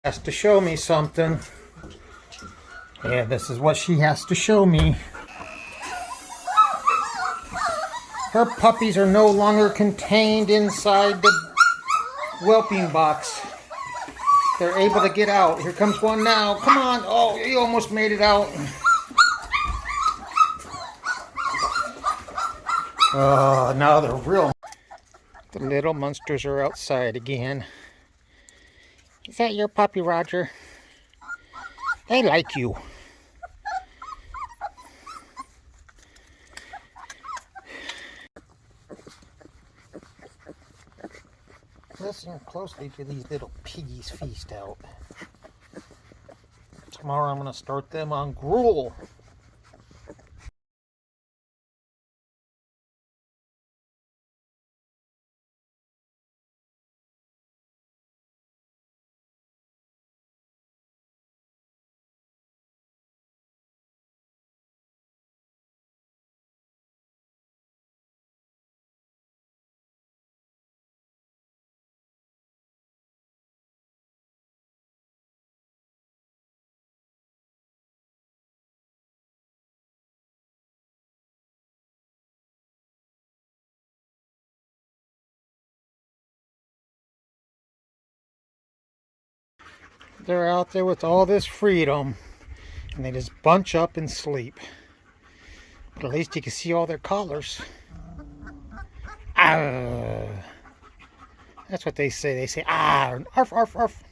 Has to show me something. Yeah, this is what she has to show me. Her puppies are no longer contained inside the whelping box. They're able to get out. Here comes one now. Come on. Oh, you almost made it out. Oh, now they're real. The little monsters are outside again. Is that your puppy, Roger? They like you. Listen closely to these little piggies feast out. Tomorrow I'm going to start them on gruel. They're out there with all this freedom, and they just bunch up and sleep. But at least you can see all their collars. Ah, that's what they say. They say, ah, arf, arf, arf.